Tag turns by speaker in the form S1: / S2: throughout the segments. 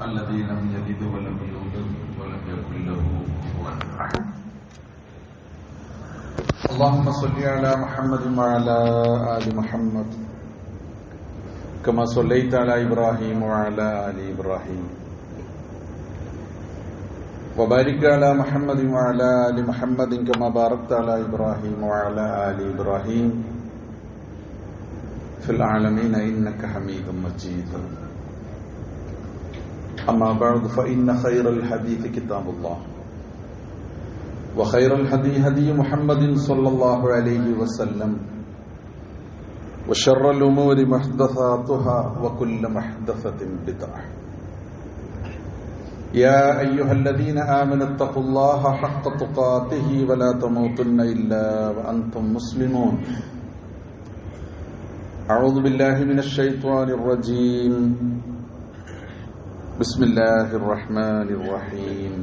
S1: الذي لم يلد ولم يولد ولم يكن له كفوا أحد. اللهم صل على محمد وعلى آل محمد كما صليت على إبراهيم وعلى آل إبراهيم وبارك على محمد وعلى آل محمد كما باركت على إبراهيم وعلى آل إبراهيم في العالمين إنك حميد مجيد. أما بعد فإن خير الحديث كتاب الله وخير الهدي هدي محمد صلى الله عليه وسلم وشر الأمور محدثاتها وكل محدثة بدعة. يا أيها الذين آمنوا اتقوا الله حق تقاته ولا تموتن إلا وأنتم مسلمون. أعوذ بالله من الشيطان الرجيم. بسم الله الرحمن الرحيم.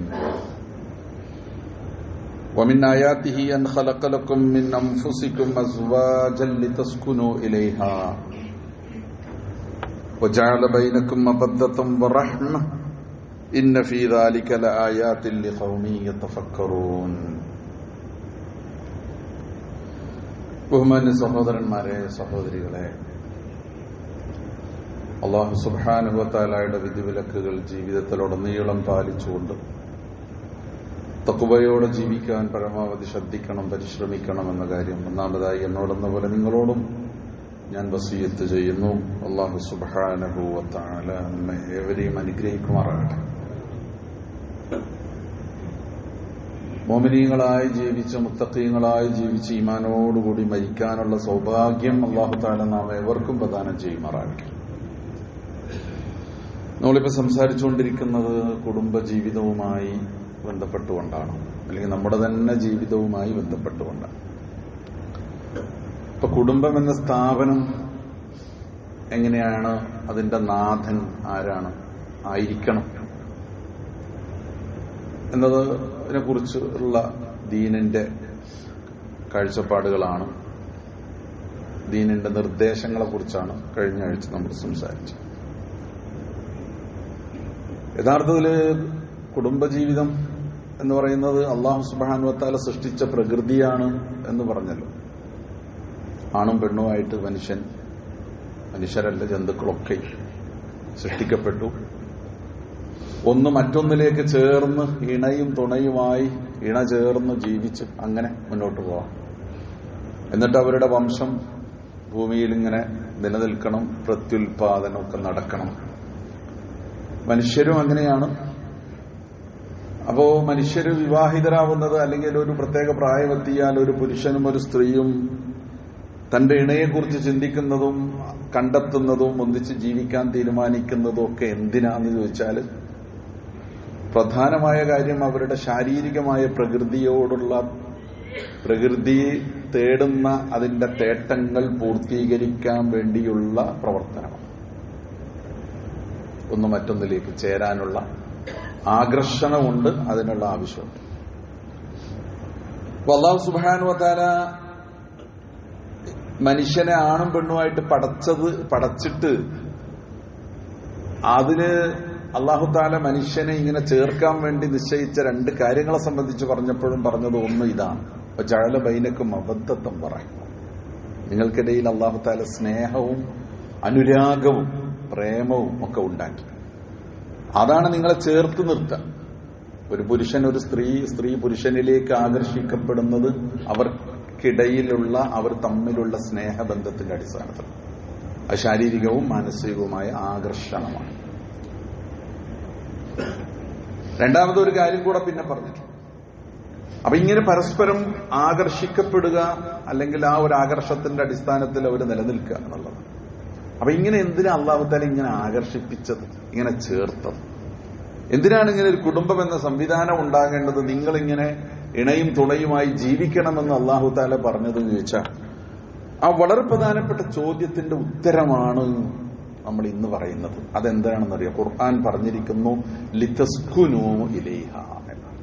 S1: ومن آياته أن خلق لكم من أنفسكم أزواجا لتسكنوا إليها وجعل بينكم مودة ورحمة إن في ذلك لآيات لقوم يتفكرون. ബഹുമാന്യ സഹോദരന്മാരെ, സഹോദരികളെ, അല്ലാഹു സുബ്ഹാനഹു വ തആലയുടെ വിധിവിലക്കുകൾ ജീവിതത്തിലുടനീളം പാലിച്ചുകൊണ്ട് തഖ്വയോടെ ജീവിക്കാൻ പരമാവധി ശ്രദ്ധിക്കണം, പരിശ്രമിക്കണം എന്ന കാര്യം ഒന്നാമതായി എന്നോടെന്ന പോലെ നിങ്ങളോടും ഞാൻ വസിയത്ത് ചെയ്യുന്നു. അല്ലാഹു സുബ്ഹാനഹു വ തആല നമ്മെ ഏവരെയും അനുഗ്രഹിക്കുമാറാകട്ടെ. മോമിനീങ്ങളായി ജീവിച്ച് മുത്തഖീങ്ങളായി ജീവിച്ച് ഈമാനോടുകൂടി മരിക്കാനുള്ള സൗഭാഗ്യം അല്ലാഹു തആല നാം ഏവർക്കും പ്രദാനം ചെയ്യുമാറാകട്ടെ. നമ്മളിപ്പോൾ സംസാരിച്ചുകൊണ്ടിരിക്കുന്നത് കുടുംബജീവിതവുമായി ബന്ധപ്പെട്ടുകൊണ്ടാണ്, അല്ലെങ്കിൽ നമ്മുടെ തന്നെ ജീവിതവുമായി ബന്ധപ്പെട്ടുകൊണ്ടാണ്. ഇപ്പൊ കുടുംബം എന്ന സ്ഥാപനം എങ്ങനെയാണ്, അതിന്റെ നാഥൻ ആരാണ്, ആയിരിക്കണം എന്നതിനെ കുറിച്ചുള്ള ദീനിന്റെ കാഴ്ചപ്പാടുകളാണ്, ദീനിന്റെ നിർദ്ദേശങ്ങളെ കുറിച്ചാണ് കഴിഞ്ഞ ആഴ്ച നമ്മൾ സംസാരിച്ചത്. യഥാർത്ഥത്തില് കുടുംബജീവിതം എന്ന് പറയുന്നത് അല്ലാഹു സുബ്ഹാനഹു വ തആല സൃഷ്ടിച്ച പ്രകൃതിയാണ് എന്ന് പറഞ്ഞല്ലോ. ആണും പെണ്ണുമായിട്ട് മനുഷ്യരല്ല ജന്തുക്കളൊക്കെ സൃഷ്ടിക്കപ്പെട്ടു. ഒന്ന് മറ്റൊന്നിലേക്ക് ചേർന്ന് ഇണയും തുണയുമായി ഇണ ചേർന്ന് ജീവിച്ച് അങ്ങനെ മുന്നോട്ട് പോവാം. എന്നിട്ട് അവരുടെ വംശം ഭൂമിയിൽ ഇങ്ങനെ നിലനിൽക്കണം, പ്രത്യുൽപാദനമൊക്കെ നടക്കണം. മനുഷ്യരും അങ്ങനെയാണ്. അപ്പോ മനുഷ്യര് വിവാഹിതരാവുന്നത്, അല്ലെങ്കിൽ ഒരു പ്രത്യേക പ്രായമെത്തിയാൽ ഒരു പുരുഷനും ഒരു സ്ത്രീയും തന്റെ ഇണയെക്കുറിച്ച് ചിന്തിക്കുന്നതും കണ്ടെത്തുന്നതും ഒന്നിച്ച് ജീവിക്കാൻ തീരുമാനിക്കുന്നതും ഒക്കെ എന്തിനാന്ന് ചോദിച്ചാൽ പ്രധാനമായ കാര്യം അവരുടെ ശാരീരികമായ പ്രകൃതി തേടുന്ന അതിന്റെ തേട്ടങ്ങൾ പൂർത്തീകരിക്കാൻ വേണ്ടിയുള്ള പ്രവർത്തനമാണ്. ഒന്ന് മറ്റൊന്നിലേക്ക് ചേരാനുള്ള ആകർഷണമുണ്ട്, അതിനുള്ള ആവശ്യമുണ്ട്. അല്ലാഹു സുബ്ഹാനഹു വ തആല മനുഷ്യനെ ആണും പെണ്ണുമായിട്ട് പടച്ചിട്ട് അതിന് അല്ലാഹു തആല മനുഷ്യനെ ഇങ്ങനെ ചേർക്കാൻ വേണ്ടി നിശ്ചയിച്ച രണ്ട് കാര്യങ്ങളെ സംബന്ധിച്ച് പറഞ്ഞപ്പോഴും പറഞ്ഞത് ഒന്ന് ഇതാണ്: വജഅല ബൈനക്കും മവദ്ദത്തൻ വറഹ്മ. നിങ്ങൾക്കിടയിൽ അല്ലാഹു തആല സ്നേഹവും അനുരാഗവും പ്രേമവും ഒക്കെ ഉണ്ടാക്കി. അതാണ് നിങ്ങളെ ചേർത്ത് നിർത്തുക. ഒരു പുരുഷൻ ഒരു സ്ത്രീ പുരുഷനിലേക്ക് ആകർഷിക്കപ്പെടുന്നത് അവർക്കിടയിലുള്ള അവർ തമ്മിലുള്ള സ്നേഹബന്ധത്തിന്റെ അടിസ്ഥാനത്തിൽ. അത് ശാരീരികവും മാനസികവുമായ ആകർഷണമാണ്. രണ്ടാമതൊരു കാര്യം കൂടെ പിന്നെ പറഞ്ഞിട്ടുണ്ട്. അപ്പൊ ഇങ്ങനെ പരസ്പരം ആകർഷിക്കപ്പെടുക, അല്ലെങ്കിൽ ആ ഒരു ആകർഷത്തിന്റെ അടിസ്ഥാനത്തിൽ അവർ നിലനിൽക്കുക എന്നുള്ളത്. അപ്പൊ ഇങ്ങനെ എന്തിനാ അല്ലാഹു തആല ഇങ്ങനെ ആകർഷിപ്പിച്ചത്, ഇങ്ങനെ ചേർത്തത്? എന്തിനാണ് ഇങ്ങനെ ഒരു കുടുംബം എന്ന സംവിധാനം ഉണ്ടാകേണ്ടത്? നിങ്ങളിങ്ങനെ ഇണയും തുണയുമായി ജീവിക്കണമെന്ന് അല്ലാഹു തആല പറഞ്ഞതെന്ന് ചോദിച്ചാൽ ആ വളരെ പ്രധാനപ്പെട്ട ചോദ്യത്തിന്റെ ഉത്തരമാണ് നമ്മൾ ഇന്ന് പറയുന്നത്. അതെന്താണെന്നറിയാം? ഖുർആൻ പറഞ്ഞിരിക്കുന്നു ലിതസ്കുനൂ ഇലൈഹ എന്നാണ്.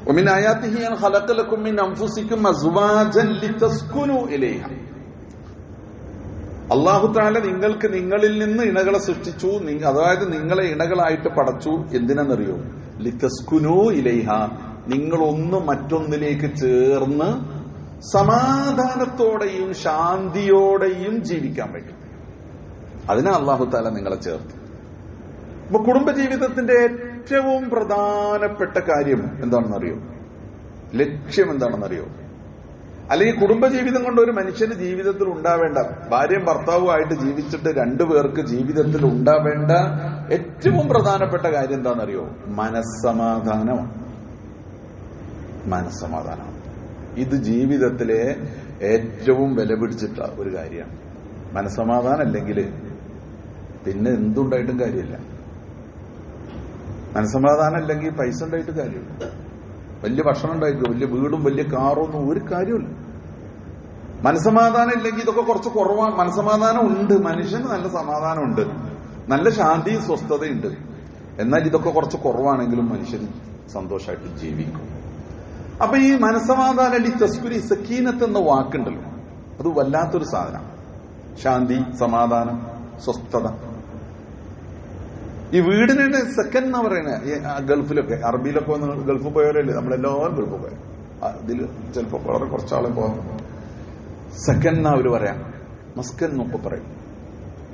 S1: വമിൻ ആയാതിഹി അൻ ഖലഖ ലക്കും മിൻ അൻഫുസികും അസ്വാജൻ ലിതസ്കുനൂ ഇലൈഹ. അല്ലാഹു തആല നിങ്ങൾക്ക് നിങ്ങളിൽ നിന്ന് ഇണകളെ സൃഷ്ടിച്ചു, അതായത് നിങ്ങളെ ഇണകളായിട്ട് പടച്ചു. എന്തിനെന്നറിയോ? ലിതസ്കുനൂ ഇലൈഹ, നിങ്ങളൊന്ന് മറ്റൊന്നിലേക്ക് ചേർന്ന് സമാധാനത്തോടെയും ശാന്തിയോടെയും ജീവിക്കാൻ പറ്റും. അതിനാ അല്ലാഹു തആല നിങ്ങളെ ചേർത്ത്. അപ്പൊ കുടുംബജീവിതത്തിന്റെ ഏറ്റവും പ്രധാനപ്പെട്ട കാര്യം എന്താണെന്നറിയോ? ലക്ഷ്യം എന്താണെന്നറിയോ? അല്ലെങ്കിൽ കുടുംബജീവിതം കൊണ്ട് ഒരു മനുഷ്യന് ജീവിതത്തിൽ ഉണ്ടാവേണ്ട, ഭാര്യയും ഭർത്താവുമായിട്ട് ജീവിച്ചിട്ട് രണ്ടുപേർക്ക് ജീവിതത്തിൽ ഉണ്ടാവേണ്ട ഏറ്റവും പ്രധാനപ്പെട്ട കാര്യം എന്താണെന്നറിയോ? മനസ്സമാധാനമാണ്. മനസ്സമാധാനം ഇത് ജീവിതത്തിലെ ഏറ്റവും വില പിടിച്ചിട്ട ഒരു കാര്യമാണ്. മനസ്സമാധാനം അല്ലെങ്കിൽ പിന്നെ എന്തുണ്ടായിട്ടും കാര്യമില്ല. മനസ്സമാധാനം അല്ലെങ്കിൽ പൈസ ഉണ്ടായിട്ട് കാര്യമില്ല. വലിയ ഭക്ഷണം ഉണ്ടായിട്ട്, വലിയ വീടും വലിയ കാറൊന്നും ഒരു കാര്യമില്ല. മനസ്സമാധാനം ഇല്ലെങ്കിൽ ഇതൊക്കെ കുറച്ച് കുറവാണ്. മനസ്സമാധാനം ഉണ്ട്, മനുഷ്യന് നല്ല സമാധാനമുണ്ട്, നല്ല ശാന്തിയും സ്വസ്ഥതയുണ്ട്. എന്നാൽ ഇതൊക്കെ കുറച്ച് കുറവാണെങ്കിലും മനുഷ്യൻ സന്തോഷമായിട്ട് ജീവിക്കും. അപ്പൊ ഈ മനസ്സമാധാനം, ഈ തസ്കുരി സക്കീനത്ത് എന്ന വാക്കുണ്ടല്ലോ, അത് വല്ലാത്തൊരു സാധനമാണ്. ശാന്തി, സമാധാനം, സ്വസ്ഥത. ഈ വീടിനെ സെക്കൻഡ് എന്നാ പറയുന്നത്. ഗൾഫിലൊക്കെ, അറബിയിലൊക്കെ വന്ന് ഗൾഫ് പോയവരല്ലേ, നമ്മളെല്ലാവരും ഗൾഫ് പോയ, ഇതിൽ ചിലപ്പോ വളരെ കുറച്ചാളെ പോകും. സെക്കൻഡ് എന്നാ അവര് പറയാം, മസ്കൻ എന്നൊക്കെ പറയും.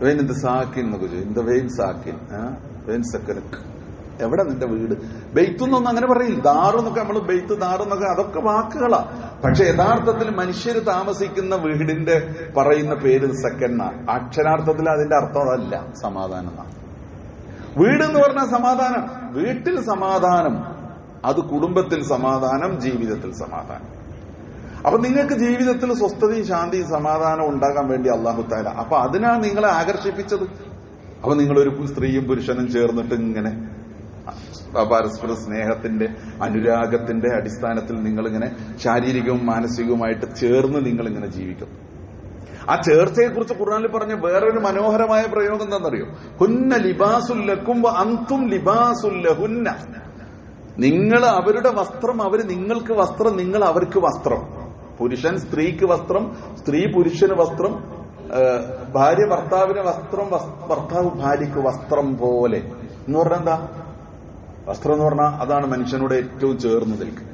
S1: വെയിൻ എന്ത് സാക്കിൻ എന്നൊക്കെ ചോദിക്കും. ഇന്ത വെയിൻ സാക്കിൻ, വെയിൻ സെക്കൻഡ്, എവിടെ നിന്റെ വീട്? ബെയ്ത്തുന്നൊന്നും അങ്ങനെ പറയില്ല. ദാറെന്നൊക്കെ നമ്മൾ ബെയ്ത്ത്, ദാറെന്നൊക്കെ അതൊക്കെ വാക്കുകളാ. പക്ഷെ യഥാർത്ഥത്തിൽ മനുഷ്യര് താമസിക്കുന്ന വീടിന്റെ പറയുന്ന പേര് സെക്കൻഡാ. അക്ഷരാർത്ഥത്തിൽ അതിന്റെ അർത്ഥം അതല്ല, സമാധാനം എന്നാണ്. വീട് എന്ന് പറഞ്ഞാൽ സമാധാനം, വീട്ടിൽ സമാധാനം, അത് കുടുംബത്തിൽ സമാധാനം, ജീവിതത്തിൽ സമാധാനം. അപ്പൊ നിങ്ങൾക്ക് ജീവിതത്തിൽ സ്വസ്ഥതയും ശാന്തിയും സമാധാനവും ഉണ്ടാകാൻ വേണ്ടി അല്ലാഹു തആല അപ്പൊ അതിനാണ് നിങ്ങളെ ആകർഷിപ്പിച്ചത്. അപ്പൊ നിങ്ങളൊരു സ്ത്രീയും പുരുഷനും ചേർന്നിട്ട് ഇങ്ങനെ പരസ്പര സ്നേഹത്തിന്റെ, അനുരാഗത്തിന്റെ അടിസ്ഥാനത്തിൽ നിങ്ങളിങ്ങനെ ശാരീരികവും മാനസികവുമായിട്ട് ചേർന്ന് നിങ്ങളിങ്ങനെ ജീവിക്കും. ആ ചേർച്ചയെ കുറിച്ച് ഖുർആനിൽ പറഞ്ഞ വേറൊരു മനോഹരമായ പ്രയോഗം എന്താണെന്നറിയോ? ഹുന്ന ലിബാസുൽ ലക്കും വ അൻതും ലിബാസുൽ ലഹുന്ന. നിങ്ങൾ അവരുടെ വസ്ത്രം, അവര് നിങ്ങൾക്ക് വസ്ത്രം, നിങ്ങൾ അവർക്ക് വസ്ത്രം. പുരുഷൻ സ്ത്രീക്ക് വസ്ത്രം, സ്ത്രീ പുരുഷന് വസ്ത്രം, ഭാര്യ ഭർത്താവിന് വസ്ത്രം, ഭർത്താവ് ഭാര്യക്ക് വസ്ത്രം പോലെ. എന്ന് പറഞ്ഞാൽ എന്താ? വസ്ത്രം എന്ന് പറഞ്ഞാൽ അതാണ് മനുഷ്യനോട് ഏറ്റവും ചേർന്ന് നിൽക്കുക.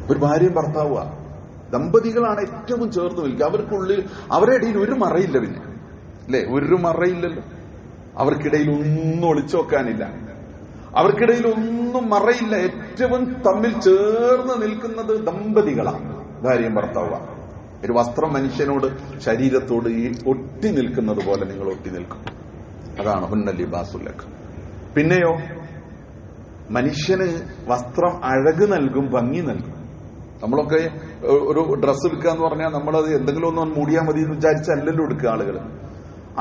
S1: ഒരു ഭാര്യയും ഭർത്താവുക, ദമ്പതികളാണ് ഏറ്റവും ചേർന്ന് നിൽക്കുക. അവർക്കുള്ളിൽ, അവരുടെ ഇടയിൽ ഒരു മറയില്ല. പിന്നെ അല്ലെ, ഒരു മറയില്ലല്ലോ. അവർക്കിടയിൽ ഒന്നും ഒളിച്ചു വെക്കാനില്ല, അവർക്കിടയിൽ ഒന്നും മറയില്ല. ഏറ്റവും തമ്മിൽ ചേർന്ന് നിൽക്കുന്നത് ദമ്പതികളാണ്, ഭാര്യയും ഭർത്താവുമാണ്. ഒരു വസ്ത്രം മനുഷ്യനോട്, ശരീരത്തോട് ഈ ഒട്ടി നിൽക്കുന്നത് പോലെ നിങ്ങൾ ഒട്ടി നിൽക്കും. അതാണ് ഹുന്ന ലിബാസുൽ ലക്കും. പിന്നെയോ, മനുഷ്യന് വസ്ത്രം അഴക് നൽകും, ഭംഗി നൽകും. നമ്മളൊക്കെ ഒരു ഡ്രസ്സ് എടുക്കുക എന്ന് പറഞ്ഞാൽ നമ്മളത് എന്തെങ്കിലും ഒന്ന് മൂടിയാൽ മതി എന്ന് വിചാരിച്ചല്ലല്ലോ എടുക്കുക.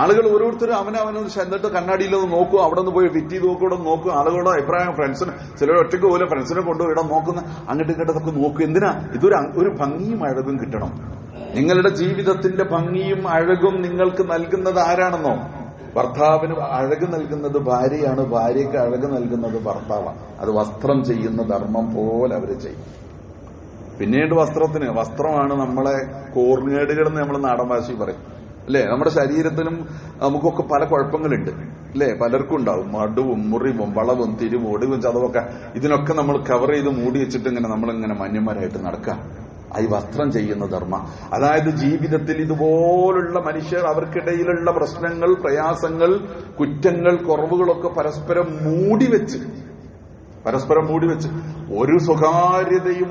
S1: ആളുകൾ ഓരോരുത്തരും അവനവനൊന്ന് എന്നിട്ട് കണ്ണാടിയിലൊന്ന് നോക്കും, അവിടെ നിന്ന് പോയി ഫിറ്റ് ചെയ്ത് നോക്കും, ഇവിടെ നോക്കും. ആളുകളുടെ അഭിപ്രായം, ഫ്രണ്ട്സിന് ചിലർ ഒറ്റയ്ക്ക് പോലെ ഫ്രണ്ട്സിനെ കൊണ്ടുപോയി ഇവിടെ നോക്കുന്ന, അങ്ങോട്ട് ഇങ്ങോട്ടൊക്കെ നോക്കും. എന്തിനാ? ഇതൊരു ഭംഗിയും അഴകും കിട്ടണം. നിങ്ങളുടെ ജീവിതത്തിന്റെ ഭംഗിയും അഴകും നിങ്ങൾക്ക് നൽകുന്നത് ആരാണെന്നോ? ഭർത്താവിന് അഴക് നൽകുന്നത് ഭാര്യയാണ്, ഭാര്യയ്ക്ക് അഴക് നൽകുന്നത് ഭർത്താവാണ്. അത് വസ്ത്രം ചെയ്യുന്ന ധർമ്മം പോലെ അവര് ചെയ്യും. പിന്നീട് വസ്ത്രമാണ് നമ്മളെ കോർങ്ങേടുകൾ എന്ന് നമ്മൾ നാടൻ ഭാഷയിൽ പറയും അല്ലെ. നമ്മുടെ ശരീരത്തിലും നമുക്കൊക്കെ പല കുഴപ്പങ്ങളുണ്ട് അല്ലെ, പലർക്കും ഉണ്ടാവും. മടുവും മുറിവും വളവും തിരിവും ഒടിവും ചതവൊക്കെ, ഇതിനൊക്കെ നമ്മൾ കവർ ചെയ്ത് മൂടി വെച്ചിട്ട് ഇങ്ങനെ നമ്മളിങ്ങനെ മാന്യന്മാരായിട്ട് നടക്കാം. ഈ വസ്ത്രം ചെയ്യുന്ന ധർമ്മം. അതായത് ജീവിതത്തിൽ ഇതുപോലുള്ള മനുഷ്യർ, അവർക്കിടയിലുള്ള പ്രശ്നങ്ങൾ, പ്രയാസങ്ങൾ, കുറ്റങ്ങൾ, കുറവുകളൊക്കെ പരസ്പരം മൂടിവെച്ച് ഒരു സ്വകാര്യതയും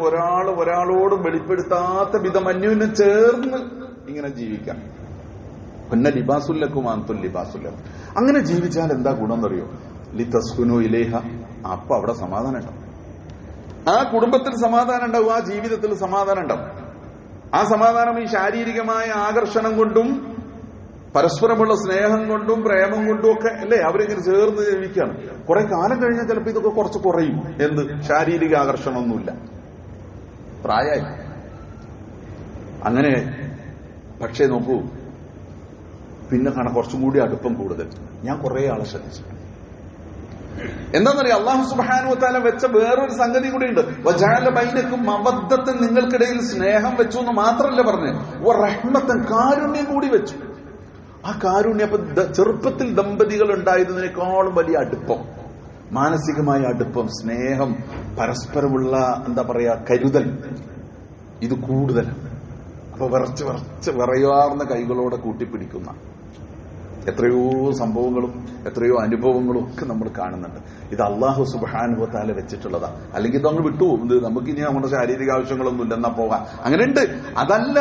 S1: ഒരാളോടും വെളിപ്പെടുത്താത്ത വിധം അന്യോന്യം ചേർന്ന് ഇങ്ങനെ ജീവിക്കാം. പിന്നെ ലിബാസുല്ലക്കും അൻതും ലിബാസുല്ലക്കും. അങ്ങനെ ജീവിച്ചാൽ എന്താ ഗുണം എന്നറിയോ? ലിതസ്കുനു ഇലൈഹ. അപ്പൊ അവിടെ സമാധാനം ഉണ്ടാവും. ആ കുടുംബത്തിൽ സമാധാനം ഉണ്ടാവും, ആ ജീവിതത്തിൽ സമാധാനം ഉണ്ടാവും. ആ സമാധാനം ഈ ശാരീരികമായ ആകർഷണം കൊണ്ടും പരസ്പരമുള്ള സ്നേഹം കൊണ്ടും പ്രേമം കൊണ്ടും ഒക്കെ അല്ലേ അവരിങ്ങനെ ചേർന്ന് ജീവിക്കുകയാണ്. കുറെ കാലം കഴിഞ്ഞാൽ ചിലപ്പോൾ ഇതൊക്കെ കുറച്ച് കുറയും. എന്ത്? ശാരീരിക ആകർഷണമൊന്നുമില്ല, പ്രായമായി അങ്ങനെ. പക്ഷേ നോക്കൂ, പിന്നെ കാണാൻ കുറച്ചും കൂടി അടുപ്പം കൂടുതൽ. ഞാൻ കുറെ ആളെ ശ്രദ്ധിച്ചു. എന്താണെന്നറിയാം, അല്ലാഹു സുബ്ഹാനഹു വ തആല വെച്ച വേറൊരു സംഗതി കൂടിയുണ്ട്. വജഅല ബൈനക്കും മവദ്ദത്തൻ, നിങ്ങൾക്കിടയിൽ സ്നേഹം വെച്ചു എന്ന് മാത്രമല്ല പറഞ്ഞ്, വറഹ്മത്തൻ, കാരുണ്യം കൂടി വെച്ചു. ആ കാരുണ്യം. അപ്പൊ ചെറുപ്പത്തിൽ ദമ്പതികൾ ഉണ്ടായിരുന്നതിനേക്കാളും വലിയ അടുപ്പം, മാനസികമായ അടുപ്പം, സ്നേഹം, പരസ്പരമുള്ള എന്താ പറയാ കരുതൽ, ഇത് കൂടുതലാണ്. അപ്പൊ വിറച്ച് വിറയാർന്ന കൈകളോടെ കൂട്ടിപ്പിടിക്കുന്ന എത്രയോ സംഭവങ്ങളും എത്രയോ അനുഭവങ്ങളും ഒക്കെ നമ്മൾ കാണുന്നുണ്ട്. ഇത് അള്ളാഹു സുബ്ഹാനഹു വ തആല വെച്ചിട്ടുള്ളതാ. അല്ലെങ്കിൽ ഇത് അങ്ങ് വിട്ടുപോകും. ഇത് നമുക്കിനി നമ്മുടെ ശാരീരിക ആവശ്യങ്ങളൊന്നും ഇല്ലെന്നാ പോകാം. അങ്ങനെയുണ്ട്. അതല്ല,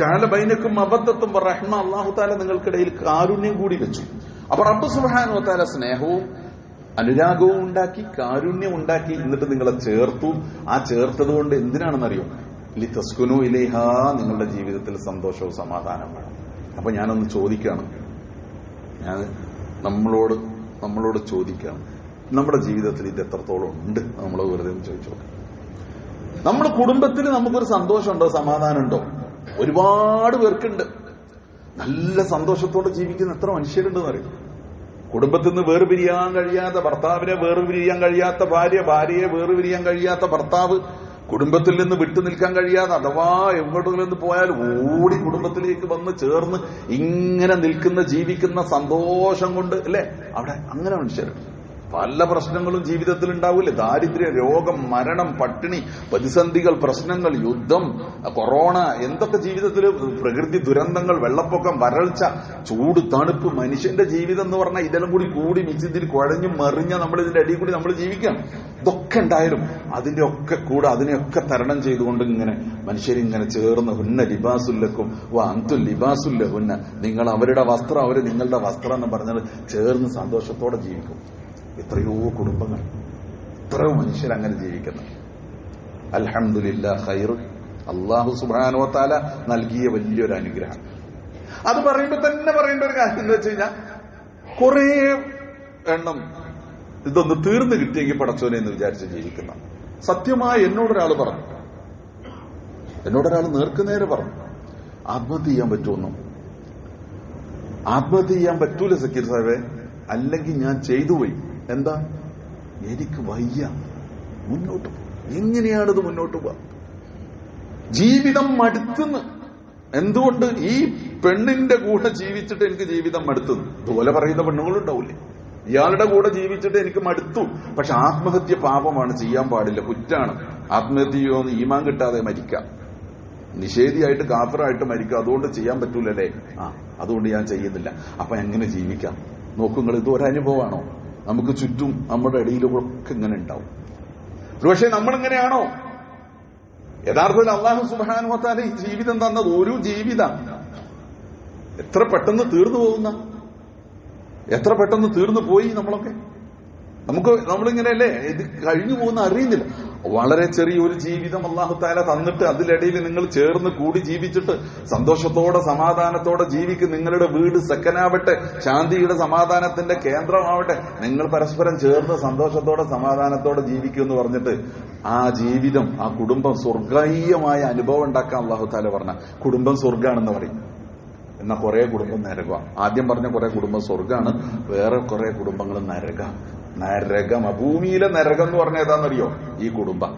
S1: ജഅല ബൈനക്കും മവദ്ദത്തും വറഹ്മ, അള്ളാഹു തആല നിങ്ങൾക്കിടയിൽ കാരുണ്യം കൂടി വെച്ചു. അപ്പൊ റബ്ബ് സുബ്ഹാനഹു വ തആല സ്നേഹവും അനുരാഗവും ഉണ്ടാക്കി, കാരുണ്യം ഉണ്ടാക്കി, എന്നിട്ട് നിങ്ങളെ ചേർത്തു. ആ ചേർത്തത് കൊണ്ട് എന്തിനാണെന്നറിയോ? ലിതസ്കുനു ഇലൈഹാ, നിങ്ങളുടെ ജീവിതത്തിൽ സന്തോഷവും സമാധാനവും വേണം. അപ്പൊ ഞാനൊന്ന് ചോദിക്കുകയാണ്, ഞാൻ നമ്മളോട് ചോദിക്കാം, നമ്മുടെ ജീവിതത്തിൽ ഇത് എത്രത്തോളം ഉണ്ട്? നമ്മൾ വെറുതെ ഒന്ന് ചോദിച്ചു നോക്കാം. നമ്മുടെ കുടുംബത്തിൽ നമുക്കൊരു സന്തോഷമുണ്ടോ, സമാധാനമുണ്ടോ? ഒരുപാട് പേർക്കുണ്ട്. നല്ല സന്തോഷത്തോടെ ജീവിക്കുന്ന എത്ര മനുഷ്യരുണ്ടെന്ന് അറിയും. കുടുംബത്തിൽ നിന്ന് വേർപിരിയാൻ കഴിയാത്ത ഭർത്താവിനെ, വേർപിരിയാൻ കഴിയാത്ത ഭാര്യ, ഭാര്യയെ വേർപിരിയാൻ കഴിയാത്ത ഭർത്താവ്, കുടുംബത്തിൽ നിന്ന് വിട്ടു നിൽക്കാൻ കഴിയാതെ അഥവാ എങ്ങോട്ടെങ്കിലും നിന്ന് പോയാൽ ഓടി കുടുംബത്തിലേക്ക് വന്ന് ചേർന്ന് ഇങ്ങനെ നിൽക്കുന്ന, ജീവിക്കുന്ന സന്തോഷം കൊണ്ട്, അല്ലെ? അവിടെ അങ്ങനെ മനുഷ്യരുണ്ട്. പല പ്രശ്നങ്ങളും ജീവിതത്തിൽ ഉണ്ടാവില്ലേ? ദാരിദ്ര്യം, രോഗം, മരണം, പട്ടിണി, പ്രതിസന്ധികൾ, പ്രശ്നങ്ങൾ, യുദ്ധം, കൊറോണ, എന്തൊക്കെ ജീവിതത്തിൽ, പ്രകൃതി ദുരന്തങ്ങൾ, വെള്ളപ്പൊക്കം, വരൾച്ച, ചൂട്, തണുപ്പ്, മനുഷ്യന്റെ ജീവിതം എന്ന് പറഞ്ഞാൽ ഇതെല്ലാം കൂടി മിച്ചത്തിൽ കുഴഞ്ഞു മറിഞ്ഞ നമ്മൾ ഇതിന്റെ അടിയിൽ കൂടി നമ്മൾ ജീവിക്കാം. ഇതൊക്കെ ഉണ്ടായാലും അതിനെയൊക്കെ തരണം ചെയ്തുകൊണ്ട് ഇങ്ങനെ മനുഷ്യരിങ്ങനെ ചേർന്ന്, ഹുന്ന ലിബാസുല്ലക്കും അന്തുൽ ലിബാസുല്ലഹുന്ന, നിങ്ങൾ അവരുടെ വസ്ത്രം, അവര് നിങ്ങളുടെ വസ്ത്രം എന്ന് പറഞ്ഞത് ചേർന്ന് സന്തോഷത്തോടെ ജീവിക്കും. എത്രയോ കുടുംബങ്ങൾ, എത്രയോ മനുഷ്യരങ്ങനെ ജീവിക്കുന്നു. അൽഹംദുലില്ലാഹ് ഖൈറു, അല്ലാഹു സുബ്ഹാനഹു വ തആല നൽകിയ വലിയൊരു അനുഗ്രഹം. അത് പറയുമ്പോൾ തന്നെ പറയേണ്ട ഒരു കാര്യം എന്ന് വെച്ച് കഴിഞ്ഞാൽ, കുറെ എണ്ണം ഇതൊന്ന് തീർന്നു കിട്ടിയെങ്കിൽ പടച്ചോനെ എന്ന് വിചാരിച്ച് ജീവിക്കുന്ന. സത്യമായി എന്നോടൊരാൾ നേർക്കുനേരെ പറഞ്ഞു, ആത്മഹത്യ ചെയ്യാൻ പറ്റുമെന്നോ? ആത്മഹത്യ ചെയ്യാൻ പറ്റൂല സക്കീർ സാഹിബേ, അല്ലെങ്കിൽ ഞാൻ ചെയ്തു പോയി. എന്താ? എനിക്ക് വയ്യ, മുന്നോട്ട് പോകും. എങ്ങനെയാണിത് മുന്നോട്ട് പോവാ? ജീവിതം മടുത്തുന്നു. എന്തുകൊണ്ട്? ഈ പെണ്ണിന്റെ കൂടെ ജീവിച്ചിട്ട് എനിക്ക് ജീവിതം മടുത്തുന്നു. ഇതുപോലെ പറയുന്ന പെണ്ണുങ്ങളുണ്ടാവില്ലേ? ഇയാളുടെ കൂടെ ജീവിച്ചിട്ട് എനിക്ക് മടുത്തു. പക്ഷെ ആത്മഹത്യ പാപമാണ്, ചെയ്യാൻ പാടില്ല, കുറ്റാണ്. ആത്മഹത്യ ചെയ്യുമെന്ന് ഈമാൻ കിട്ടാതെ മരിക്കാം, നിഷേധിയായിട്ട് കാഫിറായിട്ട് മരിക്കാം. അതുകൊണ്ട് ചെയ്യാൻ പറ്റൂലല്ലേ? അതുകൊണ്ട് ഞാൻ ചെയ്യുന്നില്ല. അപ്പൊ എങ്ങനെ ജീവിക്കാം? നോക്കുങ്ങൾ, ഇത് ഒരനുഭവമാണോ? നമുക്ക് ചുറ്റും നമ്മുടെ ഇടയിലൊക്കെ ഇങ്ങനെ ഉണ്ടാവും. പക്ഷെ നമ്മളിങ്ങനെയാണോ? യഥാർത്ഥത്തിൽ അല്ലാഹു സുബ്ഹാനഹു വ തആല ഈ ജീവിതം തന്നത് ഒരു ജീവിതം എത്ര പെട്ടെന്ന് തീർന്നു പോകുന്ന, എത്ര പെട്ടെന്ന് തീർന്നു പോയി നമ്മളൊക്കെ. നമ്മളിങ്ങനെയല്ലേ, ഇത് കഴിഞ്ഞു പോകുന്ന അറിയുന്നില്ല. വളരെ ചെറിയൊരു ജീവിതം അല്ലാഹു തആല തന്നിട്ട് അതിലിടയിൽ നിങ്ങൾ ചേർന്ന് കൂടി ജീവിച്ചിട്ട് സന്തോഷത്തോടെ സമാധാനത്തോടെ ജീവിക്കും. നിങ്ങളുടെ വീട് സെക്കനാവട്ടെ, ശാന്തിയുടെ സമാധാനത്തിന്റെ കേന്ദ്രമാവട്ടെ, നിങ്ങൾ പരസ്പരം ചേർന്ന് സന്തോഷത്തോടെ സമാധാനത്തോടെ ജീവിക്കും എന്ന് പറഞ്ഞിട്ട് ആ ജീവിതം, ആ കുടുംബം സ്വർഗീയമായ അനുഭവം ഉണ്ടാക്കാൻ അല്ലാഹു തആല പറഞ്ഞ കുടുംബം സ്വർഗാണെന്ന് പറയും. എന്നാൽ കുറെ കുടുംബം നരകമാണ്. ആദ്യം പറഞ്ഞ കുറെ കുടുംബം സ്വർഗാണ്, വേറെ കുറെ കുടുംബങ്ങൾ നരകം. ഭൂമിയിലെ നരകം എന്ന് പറഞ്ഞ ഏതാണെന്നറിയോ? ഈ കുടുംബം.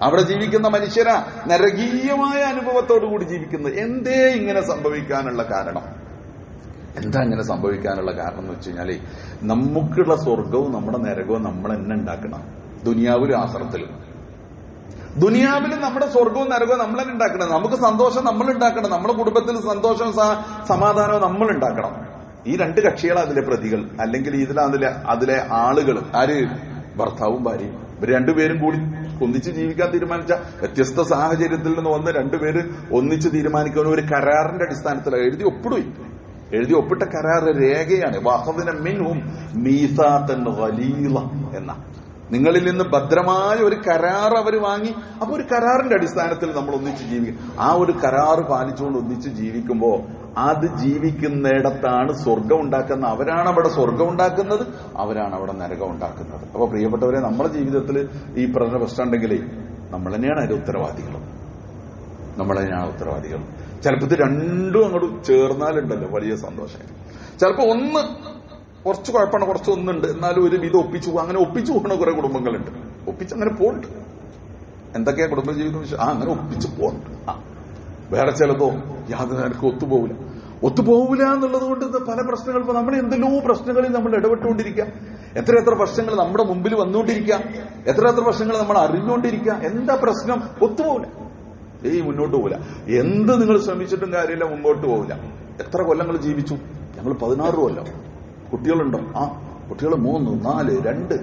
S1: അവിടെ ജീവിക്കുന്ന മനുഷ്യരാ നരകീയമായ അനുഭവത്തോടു കൂടി ജീവിക്കുന്നത്. എന്തേ ഇങ്ങനെ സംഭവിക്കാനുള്ള കാരണം? എന്താ ഇങ്ങനെ സംഭവിക്കാനുള്ള കാരണം എന്ന് വെച്ച് കഴിഞ്ഞാല്, നമുക്കുള്ള സ്വർഗവും നമ്മുടെ നരകവും നമ്മൾ തന്നെ ഉണ്ടാക്കണം. ദുനിയാവിലും ആഖിറത്തിലും. ദുനിയാവിലും നമ്മുടെ സ്വർഗവും നരകവും നമ്മൾ തന്നെ ഉണ്ടാക്കണം. നമുക്ക് സന്തോഷം നമ്മൾ ഉണ്ടാക്കണം. നമ്മുടെ കുടുംബത്തിൽ സന്തോഷവും സമാധാനവും നമ്മൾ ഉണ്ടാക്കണം. ഈ രണ്ട് കക്ഷികൾ അതിലെ പ്രതികൾ, അല്ലെങ്കിൽ അതിലെ ആളുകൾ. ആര്? ഭർത്താവും ഭാര്യയും. ഇവർ രണ്ടുപേരും കൂടി ഒന്നിച്ച് ജീവിക്കാൻ തീരുമാനിച്ച, വ്യത്യസ്ത സാഹചര്യത്തിൽ നിന്ന് വന്ന് രണ്ടുപേര് ഒന്നിച്ച് തീരുമാനിക്കുന്ന ഒരു കരാറിന്റെ അടിസ്ഥാനത്തിൽ എഴുതി ഒപ്പിട്ട കരാർ രേഖയാണ്. വഖദിന മിൻഹും മീസാഖൻ ഗലീള എന്ന, നിങ്ങളിൽ നിന്ന് ഭദ്രമായ ഒരു കരാർ അവർ വാങ്ങി. അപ്പൊ ഒരു കരാറിന്റെ അടിസ്ഥാനത്തിൽ നമ്മൾ ഒന്നിച്ച് ജീവിക്കും. ആ ഒരു കരാർ പാലിച്ചുകൊണ്ട് ഒന്നിച്ച് ജീവിക്കുമ്പോ അത് ജീവിക്കുന്നിടത്താണ് സ്വർഗം ഉണ്ടാക്കുന്നത്. അവരാണ് അവിടെ സ്വർഗം ഉണ്ടാക്കുന്നത്, അവരാണ് അവിടെ നരകം ഉണ്ടാക്കുന്നത്. അപ്പൊ പ്രിയപ്പെട്ടവരെ, നമ്മുടെ ജീവിതത്തിൽ ഈ പറഞ്ഞ പ്രശ്നം ഉണ്ടെങ്കിൽ നമ്മൾ തന്നെയാണ് അതിന്റെ ഉത്തരവാദികൾ. ചിലപ്പോൾ ഇത് രണ്ടും അങ്ങോട്ട് ചേർന്നാലുണ്ടല്ലോ വലിയ സന്തോഷം. ചിലപ്പോൾ ഒന്ന് കുറച്ച് കുഴപ്പമാണ്, കുറച്ച് ഒന്നുണ്ട്, എന്നാലും ഒരു വിധം ഒപ്പിച്ചു പോകും. അങ്ങനെ ഒപ്പിച്ചു പോകുന്ന കുറെ കുടുംബങ്ങളുണ്ട്. ഒപ്പിച്ചങ്ങനെ പോകുന്നുണ്ട്. എന്തൊക്കെയാ കുടുംബജീവിതം? അങ്ങനെ ഒപ്പിച്ചു പോകുന്നുണ്ട്. വേറെ ചിലതോ യാതൊരു നേരക്കും ഒത്തുപോകില്ല. ഒത്തുപോകില്ല എന്നുള്ളത് കൊണ്ട് പല പ്രശ്നങ്ങൾ, ഇപ്പൊ നമ്മൾ എന്തെല്ലോ പ്രശ്നങ്ങളിൽ നമ്മൾ ഇടപെട്ടുകൊണ്ടിരിക്കുക, എത്ര പ്രശ്നങ്ങൾ നമ്മുടെ മുമ്പിൽ വന്നുകൊണ്ടിരിക്കുക, എത്ര പ്രശ്നങ്ങൾ നമ്മൾ അറിഞ്ഞുകൊണ്ടിരിക്കുക. എന്താ പ്രശ്നം? ഒത്തുപോകില്ല, മുന്നോട്ട് പോകില്ല. എന്ത് നിങ്ങൾ ശ്രമിച്ചിട്ടും കാര്യമില്ല, മുമ്പോട്ട് പോകില്ല. എത്ര കൊല്ലങ്ങൾ ജീവിച്ചു? ഞങ്ങൾ 16 കൊല്ലം. കുട്ടികളുണ്ടോ? കുട്ടികൾ 3, 4, 2.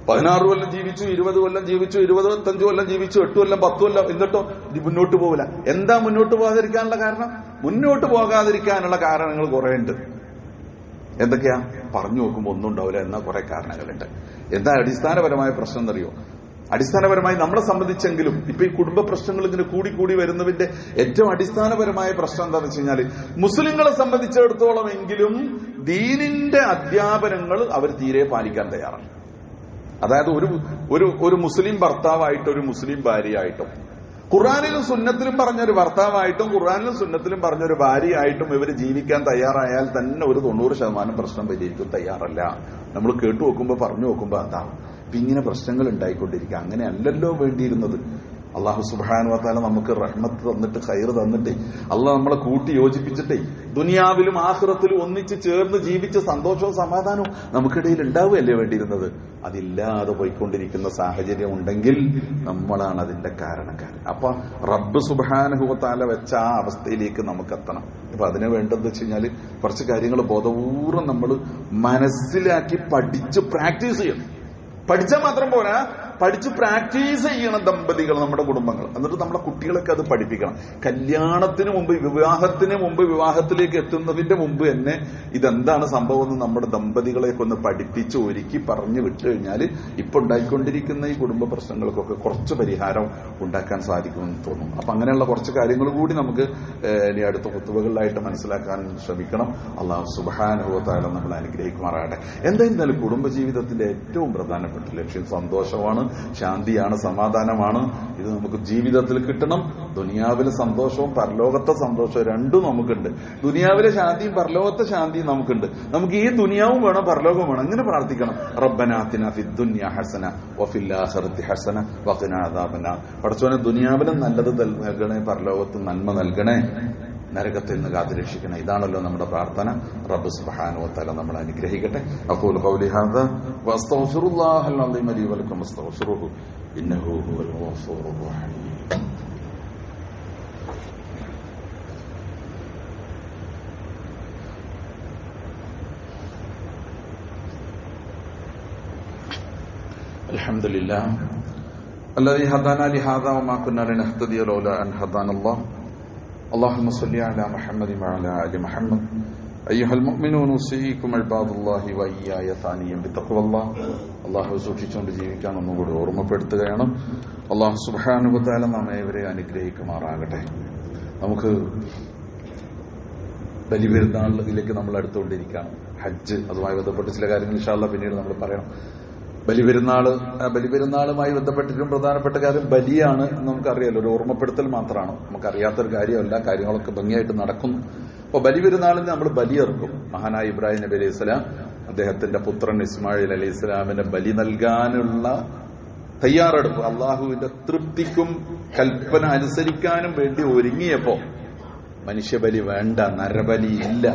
S1: 16 കൊല്ലം ജീവിച്ചു, 20 കൊല്ലം ജീവിച്ചു, 25 കൊല്ലം ജീവിച്ചു, 8 കൊല്ലം, 10 കൊല്ലം. എന്നിട്ടോ മുന്നോട്ട് പോകില്ല. എന്താ മുന്നോട്ട് പോകാതിരിക്കാനുള്ള കാരണം? മുന്നോട്ട് പോകാതിരിക്കാനുള്ള കാരണങ്ങൾ കുറെ ഉണ്ട്. എന്തൊക്കെയാ? പറഞ്ഞു നോക്കുമ്പോൾ ഒന്നും ഉണ്ടാവില്ല, എന്നാൽ കുറെ കാരണങ്ങളുണ്ട്. എന്താ അടിസ്ഥാനപരമായ പ്രശ്നം എന്നറിയോ? അടിസ്ഥാനപരമായി നമ്മളെ സംബന്ധിച്ചെങ്കിലും ഇപ്പൊ ഈ കുടുംബ പ്രശ്നങ്ങൾ ഇങ്ങനെ കൂടി വരുന്നതിന്റെ ഏറ്റവും അടിസ്ഥാനപരമായ പ്രശ്നം എന്താണെന്ന് വെച്ച് കഴിഞ്ഞാൽ, മുസ്ലിങ്ങളെ സംബന്ധിച്ചിടത്തോളം എങ്കിലും ദീനിന്റെ അധ്യാപനങ്ങൾ അവർ തീരെ പാലിക്കാൻ തയ്യാറാണ്. അതായത് ഒരു മുസ്ലിം ഭർത്താവായിട്ടും ഒരു മുസ്ലിം ഭാര്യയായിട്ടും, ഖുർആനിലും സുന്നത്തിലും പറഞ്ഞൊരു ഭർത്താവായിട്ടും ഖുർആനിലും സുന്നത്തിലും പറഞ്ഞൊരു ഭാര്യയായിട്ടും ഇവർ ജീവിക്കാൻ തയ്യാറായാൽ തന്നെ ഒരു 90% പ്രശ്നം പരിഹരിക്കും. തയ്യാറല്ല. നമ്മൾ കേട്ടു നോക്കുമ്പോൾ പറഞ്ഞു നോക്കുമ്പോൾ അതാ ഇങ്ങനെ പ്രശ്നങ്ങൾ ഉണ്ടായിക്കൊണ്ടിരിക്കുക. അങ്ങനെ അല്ലല്ലോ വേണ്ടിയിരുന്നത്. അള്ളാഹു സുബ്ഹാനഹു വ തആല നമുക്ക് റഹ്മത്ത് തന്നിട്ട്, ഖൈർ തന്നിട്ട്, അള്ളാഹ് നമ്മളെ കൂട്ടി യോജിപ്പിച്ചിട്ടേ ദുനിയാവിലും ആഖിറത്തിലും ഒന്നിച്ച് ചേർന്ന് ജീവിച്ച സന്തോഷവും സമാധാനവും നമുക്കിടയിൽ ഉണ്ടാവുകയല്ലേ വേണ്ടിയിരുന്നത്. അതില്ലാതെ പോയിക്കൊണ്ടിരിക്കുന്ന സാഹചര്യം ഉണ്ടെങ്കിൽ നമ്മളാണ് അതിന്റെ കാരണക്കാരൻ. അപ്പൊ റബ്ബ് സുബ്ഹാനഹു വ തആല വെച്ച ആ അവസ്ഥയിലേക്ക് നമുക്ക് എത്തണം. അപ്പൊ അതിന് വേണ്ടതെന്ന് വെച്ച് കഴിഞ്ഞാൽ കുറച്ച് കാര്യങ്ങൾ ബോധപൂർവ്വം നമ്മൾ മനസ്സിലാക്കി പഠിച്ച് പ്രാക്ടീസ് ചെയ്യണം. പഠിച്ചാൽ മാത്രം പോരാ, പഠിച്ച് പ്രാക്ടീസ് ചെയ്യണം ദമ്പതികൾ, നമ്മുടെ കുടുംബങ്ങൾ. എന്നിട്ട് നമ്മുടെ കുട്ടികളൊക്കെ അത് പഠിപ്പിക്കണം. കല്യാണത്തിന് മുമ്പ്, വിവാഹത്തിന് മുമ്പ്, വിവാഹത്തിലേക്ക് എത്തുന്നതിന്റെ മുമ്പ് തന്നെ ഇതെന്താണ് സംഭവം എന്ന് നമ്മുടെ ദമ്പതികളെയൊക്കെ ഒന്ന് പഠിപ്പിച്ച് ഒരുക്കി പറഞ്ഞു വിട്ടു കഴിഞ്ഞാൽ ഇപ്പൊ ഉണ്ടായിക്കൊണ്ടിരിക്കുന്ന ഈ കുടുംബ പ്രശ്നങ്ങൾക്കൊക്കെ കുറച്ച് പരിഹാരം ഉണ്ടാക്കാൻ സാധിക്കുമെന്ന് തോന്നുന്നു. അപ്പൊ അങ്ങനെയുള്ള കുറച്ച് കാര്യങ്ങൾ കൂടി നമുക്ക് ഇനി അടുത്ത കുത്തുവകളിലായിട്ട് മനസ്സിലാക്കാൻ ശ്രമിക്കണം. അള്ളാഹു സുബ്ഹാനഹു വ തആല നമ്മളെ അനുഗ്രഹിക്കുമാറാകട്ടെ. എന്തായിരുന്നാലും കുടുംബജീവിതത്തിന്റെ ഏറ്റവും പ്രധാനപ്പെട്ട ലക്ഷ്യം സന്തോഷമാണ്, ശാന്തിയാണ്, സമാധാനമാണ്. ഇത് നമുക്ക് ജീവിതത്തിൽ കിട്ടണം. ദുനിയാവിലെ സന്തോഷവും പരലോകത്തെ സന്തോഷവും രണ്ടും നമുക്കുണ്ട്. ദുനിയാവിലെ ശാന്തിയും പരലോകത്തെ ശാന്തിയും നമുക്കുണ്ട്. നമുക്ക് ഈ ദുനിയാവും വേണം, പരലോകവും വേണം. ഇങ്ങനെ പ്രാർത്ഥിക്കണം. റബ്ബനാ ആതിനാ ഫിദ്ദുനിയ ഹസന വഫിൽ ആഖിറതി ഹസന വഖിനാ അദാബന്നാർ. പടച്ചോനെ, ദുനിയാവിലും നല്ലത് നൽകണേ, പരലോകത്തും നന്മ നൽകണേ, നരകത്തിൽ നിന്ന് കാത്തുരക്ഷിക്കണം. ഇതാണല്ലോ നമ്മുടെ പ്രാർത്ഥന. റബ്ബ് സുബ്ഹാനഹു വ തആല നമ്മളെ അനുഗ്രഹിക്കട്ടെ. അഖൂലു ഖൗലി ഹാദാ വഅസ്തഗ്ഫിറുല്ലാഹൽ അളീം ലി വലക്കും അസ്തഗ്ഫിറുഹു ഇന്നഹു ഹുവൽ ഗഫൂറുർ റഹീം. അൽഹംദുലില്ലാഹ് الذي هدانا لهذا وما كنا لنهتدي لولا أن هدانا الله اللهم صل على محمد وعلى آل محمد أيها المؤمنون أوصيكم عباد الله وإياي ثانيا بتقوى الله. അള്ളാഹു സൂക്ഷിച്ചുകൊണ്ട് ജീവിക്കാൻ ഒന്നുകൂടി ഓർമ്മപ്പെടുത്തുകയാണ്. അള്ളാഹു സുബ്ഹാനഹു വ തആല നമ്മെ ഇവരെ അനുഗ്രഹിക്കുമാറാകട്ടെ. നമുക്ക് ബലിപെരുന്നാളിലേക്ക് നമ്മൾ അടുത്തുകൊണ്ടിരിക്കുകയാണ്. ഹജ്ജ്, അതുമായി ബന്ധപ്പെട്ട് ചില കാര്യങ്ങൾ ഇൻഷാ അല്ലാഹ് പിന്നീട് നമ്മൾ പറയണം. ബലിപെരുന്നാളുമായി ബന്ധപ്പെട്ടിട്ടും പ്രധാനപ്പെട്ട കാര്യം ബലിയാണ് എന്ന് നമുക്കറിയാലോ. ഒരു ഓർമ്മപ്പെടുത്തൽ മാത്രമാണ്, നമുക്കറിയാത്തൊരു കാര്യമല്ല. കാര്യങ്ങളൊക്കെ ഭംഗിയായിട്ട് നടക്കുന്നു. അപ്പോൾ ബലിപെരുന്നാളിന് നമ്മൾ ബലിയെറുക്കും. മഹാനായ ഇബ്രാഹിം നബി അലൈഹി സ്വലാം അദ്ദേഹത്തിന്റെ പുത്രൻ ഇസ്മായിൽ അലൈഹി സ്വലാമിന് ബലി നൽകാനുള്ള തയ്യാറെടുപ്പ്, അള്ളാഹുവിന്റെ തൃപ്തിക്കും കൽപ്പന അനുസരിക്കാനും വേണ്ടി ഒരുങ്ങിയപ്പോ മനുഷ്യബലി വേണ്ട, നരബലി ഇല്ല,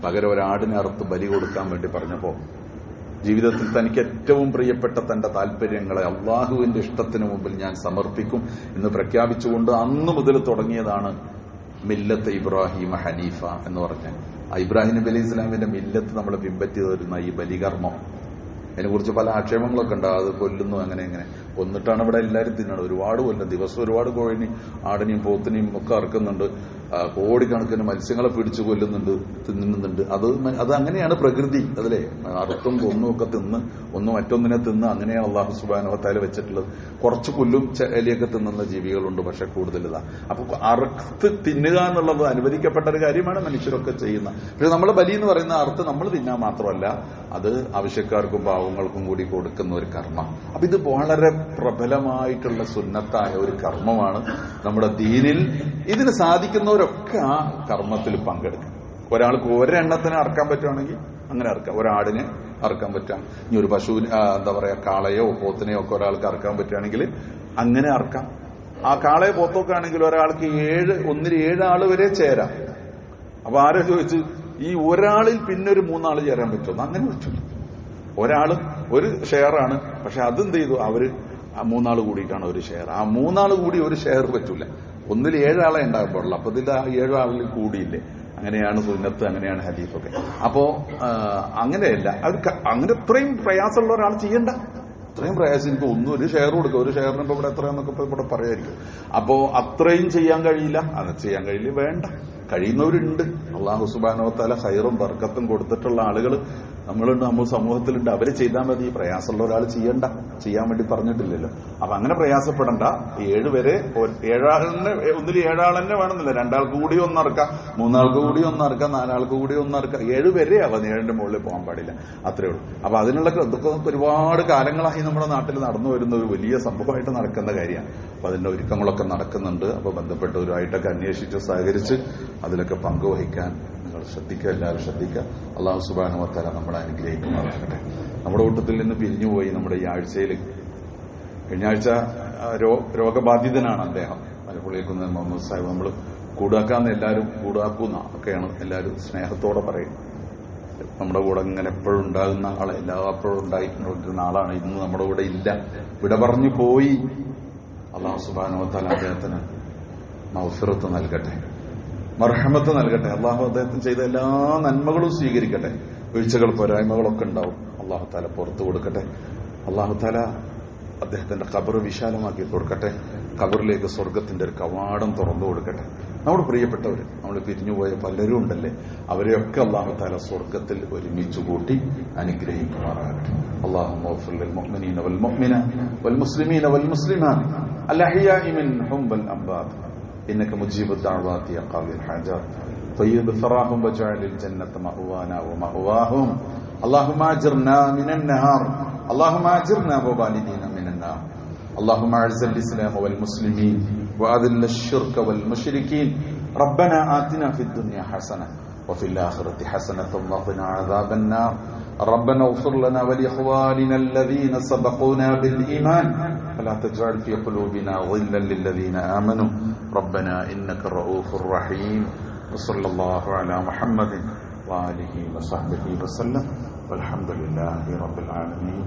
S1: പകരം ഒരാടിനെ അറുത്ത് ബലി കൊടുക്കാൻ വേണ്ടി പറഞ്ഞപ്പോ ജീവിതത്തിൽ തനിക്ക് ഏറ്റവും പ്രിയപ്പെട്ട തന്റെ താല്പര്യങ്ങളെ അള്ളാഹുവിന്റെ ഇഷ്ടത്തിന് മുമ്പിൽ ഞാൻ സമർപ്പിക്കും എന്ന് പ്രഖ്യാപിച്ചുകൊണ്ട് അന്ന് മുതൽ തുടങ്ങിയതാണ് മില്ലത്ത് ഇബ്രാഹിം ഹനീഫ എന്ന് പറഞ്ഞാൽ. ഇബ്രാഹിം നബി അലൈഹി സ്വലാമിന്റെ മില്ലത്ത് നമ്മൾ പിൻപറ്റി വരുന്ന ഈ ബലികർമ്മം, അതിനെക്കുറിച്ച് പല ആക്ഷേപങ്ങളൊക്കെ ഉണ്ട്. അത് കൊല്ലുന്നു, അങ്ങനെ കൊന്നിട്ടാണ് ഇവിടെ എല്ലാവരും തിന്നണം. ഒരുപാട് കൊല്ലും, ദിവസം ഒരുപാട് കോഴിനെയും ആടിനെയും പോത്തിനെയും ഒക്കെ അറുക്കുന്നുണ്ട്. കോടിക്കണക്കിന് മത്സ്യങ്ങളെ പിടിച്ചു കൊല്ലുന്നുണ്ട്, തിന്നുന്നുണ്ട്. അത് അങ്ങനെയാണ് പ്രകൃതി. അതിലെ അറുത്തും കൊന്നും ഒക്കെ തിന്ന് ഒന്ന് മറ്റൊന്നിനെ തിന്ന് അങ്ങനെയാണ് അള്ളാഹു സുബ്ഹാനഹു വ തആല വെച്ചിട്ടുള്ളത്. കുറച്ച് പുല്ലും എലിയൊക്കെ തിന്നുന്ന ജീവികളുണ്ട്, പക്ഷെ കൂടുതൽ ഇതാ. അപ്പൊ അറുത്ത് തിന്നുക എന്നുള്ളത് അനുവദിക്കപ്പെട്ട ഒരു കാര്യമാണ്, മനുഷ്യരൊക്കെ ചെയ്യുന്ന. പക്ഷെ നമ്മൾ ബലി എന്ന് പറയുന്ന അറുത്ത് നമ്മൾ തിന്നാൻ മാത്രമല്ല, അത് ആവശ്യക്കാർക്കും പാവങ്ങൾക്കും കൂടി കൊടുക്കുന്ന ഒരു കർമ്മം. അപ്പൊ ഇത് വളരെ പ്രബലമായിട്ടുള്ള സുന്നത്തായ ഒരു കർമ്മമാണ് നമ്മുടെ ദീനിൽ. ഇതിന് സാധിക്കുന്നവരൊക്കെ ആ കർമ്മത്തിൽ പങ്കെടുക്കും. ഒരാൾക്ക് ഒരെണ്ണത്തിന് അറക്കാൻ പറ്റുവാണെങ്കിൽ അങ്ങനെ അറക്കാം. ഒരാടിനെ അറക്കാൻ പറ്റാം. ഇനി ഒരു പശുവിന് എന്താ പറയാ, കാളയോ പോത്തിനെയോ ഒക്കെ ഒരാൾക്ക് അറക്കാൻ പറ്റുകയാണെങ്കിൽ അങ്ങനെ അറക്കാം. ആ കാളയോ പോത്തൊക്കെ ആണെങ്കിൽ ഒരാൾക്ക് 7 ആള് വരെ ചേരാം. അപ്പൊ ആരോ ചോദിച്ചു, ഈ ഒരാളിൽ പിന്നെ ഒരു 3 ആള് ചേരാൻ പറ്റുമോ? അങ്ങനെ പറ്റില്ല. ഒരാള് ഒരു ഷെയറാണ്, പക്ഷെ അതെന്ത് ചെയ്തു, അവര് 3 ആള് കൂടിയിട്ടാണ് ഒരു ഷെയർ. ആ 3 ആള് കൂടി ഒരു ഷെയർ പറ്റൂല. ഒന്നിൽ 7 ആളെ ഉണ്ടാകാൻ പാടുള്ളൂ. അപ്പൊ ഇതിൽ 7 ആളിൽ കൂടിയില്ലേ? അങ്ങനെയാണ് സുന്നത്ത്, അങ്ങനെയാണ് ഹദീഫൊക്കെ. അപ്പോ അങ്ങനെയല്ല, അങ്ങനെ ഇത്രയും പ്രയാസമുള്ള ഒരാൾ ചെയ്യണ്ട. അത്രയും പ്രയാസം എനിക്ക് ഒരു ഷെയർ കൊടുക്കുക, ഒരു ഷെയറിന് ഇപ്പൊ ഇവിടെ എത്രയാന്നൊക്കെ ഇവിടെ പറയായിരിക്കും. അപ്പോ അത്രയും ചെയ്യാൻ കഴിയില്ല, അത് ചെയ്യാൻ കഴിയില്ല, വേണ്ട. കഴിയുന്നവരുണ്ട്. അള്ളാഹു സുബ്ഹാനഹു വ തആല ഖൈറും ബർക്കത്തും കൊടുത്തിട്ടുള്ള ആളുകൾ നമ്മളുണ്ട്, നമ്മൾ സമൂഹത്തിലുണ്ട്. അവര് ചെയ്താൽ മതി. പ്രയാസമുള്ള ഒരാൾ ചെയ്യണ്ട, ചെയ്യാൻ വേണ്ടി പറഞ്ഞിട്ടില്ലല്ലോ. അപ്പൊ അങ്ങനെ പ്രയാസപ്പെടണ്ട. 7 വരെ 7 ആളിന്, ഒന്നിൽ 7 ആൾ തന്നെ വേണമെന്നില്ല. 2 ആൾക്ക് കൂടി ഒന്നിറക്കാം, 3 ആൾക്ക് കൂടി ഒന്നിറക്കാം, 4 ആൾക്ക് കൂടി ഒന്നിറക്കാം. 7 വരെ ആവാം. 7ന്റെ മുകളിൽ പോകാൻ പാടില്ല. അത്രേ ഉള്ളൂ. അപ്പൊ അതിനുള്ള ഇതൊക്കെ ഒരുപാട് കാലങ്ങളായി നമ്മുടെ നാട്ടിൽ നടന്നു വരുന്ന ഒരു വലിയ സംഭവമായിട്ട് നടക്കുന്ന കാര്യമാണ്. അപ്പൊ അതിന്റെ ഒരുക്കങ്ങളൊക്കെ നടക്കുന്നുണ്ട്. അപ്പൊ ബന്ധപ്പെട്ടവരുമായിട്ടൊക്കെ അന്വേഷിച്ച് സഹകരിച്ച് അതിലൊക്കെ പങ്കുവഹിക്കാൻ നിങ്ങൾ ശ്രദ്ധിക്കുക, എല്ലാവരും ശ്രദ്ധിക്കുക. അള്ളാഹു സുബ്ഹാനഹു വ തആല നമ്മളെ അനുഗ്രഹിക്കുമാറാകട്ടെ. നമ്മുടെ കൂട്ടത്തിൽ നിന്ന് പിരിഞ്ഞുപോയി നമ്മുടെ ഈ ആഴ്ചയിൽ, കഴിഞ്ഞ ആഴ്ച രോഗബാധിതനാണ് അദ്ദേഹം, മലപ്പുള്ളിയേക്കുന്ന മുഹമ്മദ് സാഹിബ്. നമ്മൾ കൂടാക്കാന്ന് എല്ലാവരും കൂടാക്കുന്ന ഒക്കെയാണ് എല്ലാവരും സ്നേഹത്തോടെ പറയും. നമ്മുടെ കൂടെ ഇങ്ങനെ എപ്പോഴും ഉണ്ടാകുന്ന ആളെ, എല്ലാപ്പോഴും ഉണ്ടായിട്ടുണ്ടിരുന്ന ആളാണ്. ഇന്ന് നമ്മുടെ കൂടെ ഇല്ല, വിട പറഞ്ഞു പോയി. അള്ളാഹു സുബ്ഹാനഹു വ തആല അദ്ദേഹത്തിന് മഗ്ഫിറത്ത് നൽകട്ടെ, മർഹമത്ത് നൽകട്ടെ. അള്ളാഹു അദ്ദേഹത്തിന് ചെയ്ത എല്ലാ നന്മകളും സ്വീകരിക്കട്ടെ. വീഴ്ചകൾ, പോരായ്മകളൊക്കെ ഉണ്ടാവും. അള്ളാഹു താല പുറത്തു കൊടുക്കട്ടെ. അള്ളാഹു താല അദ്ദേഹത്തിന്റെ ഖബർ വിശാലമാക്കി കൊടുക്കട്ടെ. ഖബറിലേക്ക് സ്വർഗത്തിന്റെ ഒരു കവാടം തുറന്നു കൊടുക്കട്ടെ. നമ്മുടെ പ്രിയപ്പെട്ടവർ, നമ്മൾ പിരിഞ്ഞുപോയ പലരും ഉണ്ടല്ലേ, അവരെയൊക്കെ അള്ളാഹു താല സ്വർഗത്തിൽ ഒരുമിച്ച് കൂട്ടി അനുഗ്രഹിക്കുമാറാകട്ടെ. اللهم اغفر للمؤمنين والمؤمنات والمسلمين والمسلمات الأحياء منهم والأموات إنك مجيب الدعوات يا قاضي الحاجات طيب ثراهم واجعل الجنة مأوانا ومأواهم اللهم أجرنا من النار اللهم أجرنا ووالدينا من النار اللهم أعز الإسلام والمسلمين وأذل الشرك والمشركين ربنا آتنا في الدنيا حسنة وفي الآخرة حسنة وقنا عذاب النار ربنا اغفر لنا ولإخواننا الذين سبقونا بالإيمان ولا تجعل في قلوبنا غلا للذين آمنوا ربنا إنك رؤوف رحيم وصلى الله على محمد وآله وصحبه وسلم والحمد لله رب العالمين.